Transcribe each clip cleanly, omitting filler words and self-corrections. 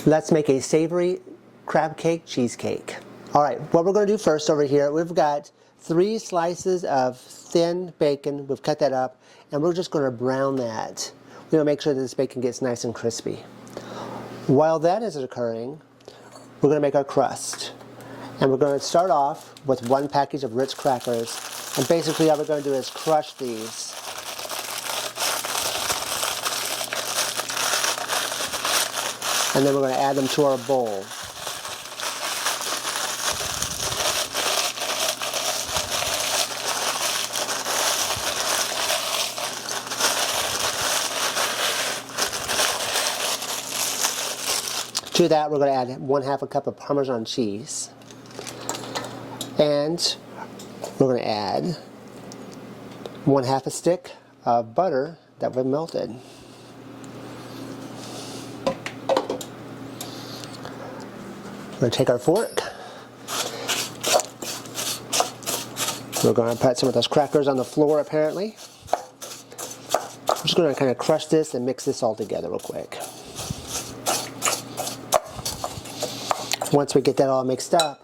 Let's make a savory crab cake cheesecake. All right, what we're going to do first over here, we've got 3 slices of thin bacon. We've cut that up, and we're just going to brown that. We're going to make sure that this bacon gets nice and crispy. While that is occurring, we're going to make our crust. And we're going to start off with 1 package of Ritz crackers. And basically all we're going to do is crush these. And then we're going to add them to our bowl. To that, we're going to add 1/2 cup of Parmesan cheese. And we're going to add 1/2 stick of butter that we've melted. We're going to take our fork. We're going to put some of those crackers on the floor apparently. I'm just going to kind of crush this and mix this all together real quick. Once we get that all mixed up,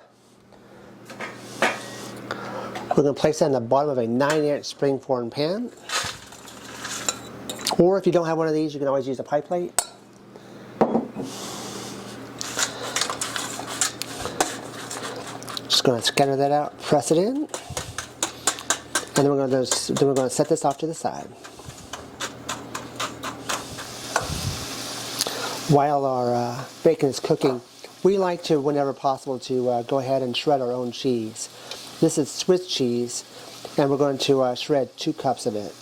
we're going to place that on the bottom of a 9-inch springform pan. Or if you don't have one of these, you can always use a pie plate. Just going to scatter that out, press it in, and then we're going to set this off to the side. While our bacon is cooking, we like to, whenever possible, to go ahead and shred our own cheese. This is Swiss cheese, and we're going to shred 2 cups of it.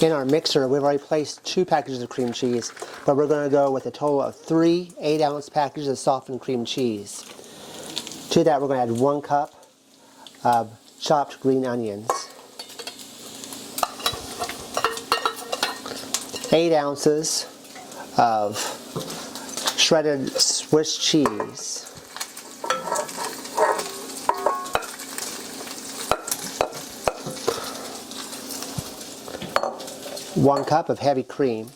In our mixer, we've already placed 2 packages of cream cheese, but we're going to go with a total of 3 8-ounce packages of softened cream cheese. To that, we're going to add 1 cup of chopped green onions, 8 ounces of shredded Swiss cheese, 1 cup of heavy cream,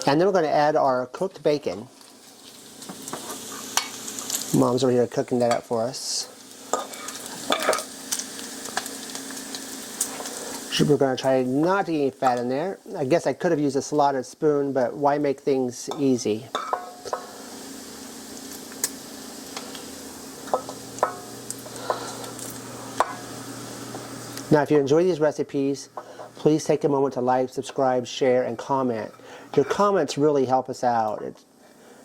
and then we're going to add our cooked bacon. Mom's over here cooking that up for us. We're going to try not to get any fat in there. I guess I could have used a slotted spoon, but why make things easy? Now, if you enjoy these recipes, please take a moment to like, subscribe, share, and comment. Your comments really help us out.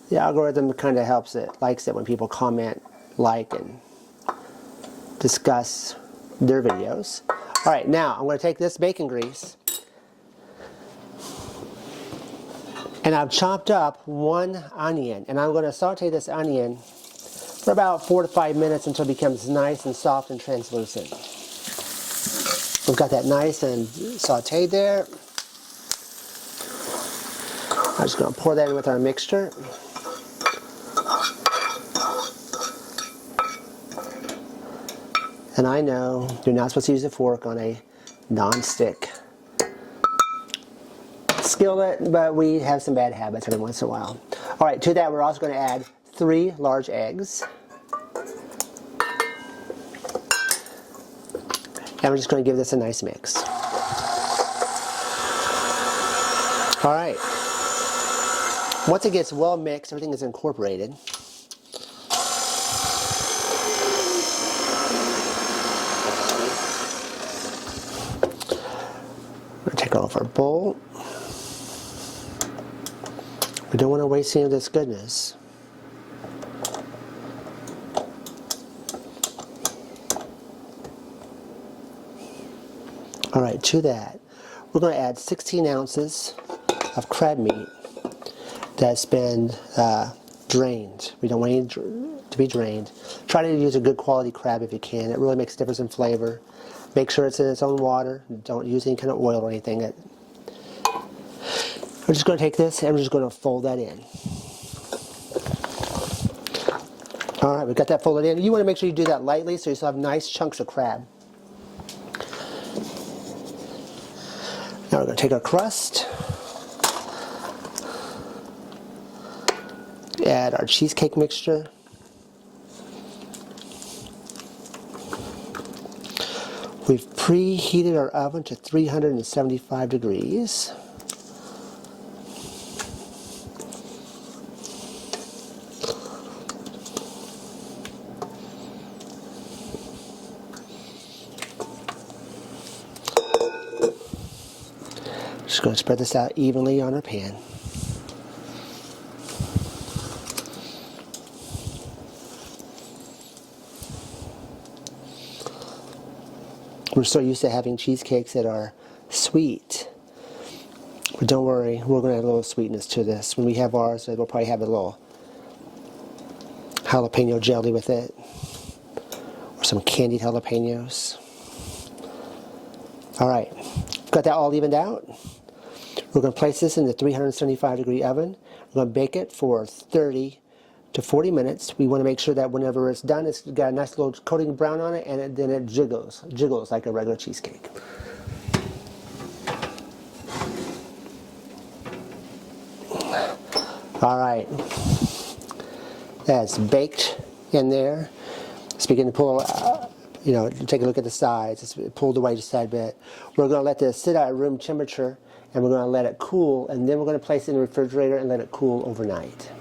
The algorithm kind of likes it when people comment, like, and discuss their videos. Alright, now I'm going to take this bacon grease, and I've chopped up 1 onion, and I'm going to saute this onion for about 4 to 5 minutes until it becomes nice and soft and translucent. We've got that nice and sauteed there. I'm just going to pour that in with our mixture. And I know you're not supposed to use a fork on a non-stick skillet, but we have some bad habits every once in a while. Alright, to that we're also going to add 3 large eggs. And we're just going to give this a nice mix. Alright. Once it gets well mixed, everything is incorporated. Take off our bowl. We don't want to waste any of this goodness. Alright, to that, we're going to add 16 ounces of crab meat that's been drained. We don't want it to be drained. Try to use a good quality crab if you can. It really makes a difference in flavor. Make sure it's in its own water. Don't use any kind of oil or anything. We're just going to take this and we're just going to fold that in. Alright, we've got that folded in. You want to make sure you do that lightly so you still have nice chunks of crab. Now we're going to take our crust, add our cheesecake mixture, we've preheated our oven to 375 degrees. Just going to spread this out evenly on our pan. We're so used to having cheesecakes that are sweet. But don't worry, we're going to add a little sweetness to this. When we have ours, we'll probably have a little jalapeno jelly with it, or some candied jalapenos. Alright, got that all evened out. We're going to place this in the 375 degree oven. We're going to bake it for 30 to 40 minutes. We want to make sure that whenever it's done, it's got a nice little coating of brown on it, and then it jiggles like a regular cheesecake. Alright, that's baked in there. It's beginning to pull, take a look at the sides. It's pulled away just a side bit. We're going to let this sit at room temperature, and we're going to let it cool, and then we're going to place it in the refrigerator and let it cool overnight.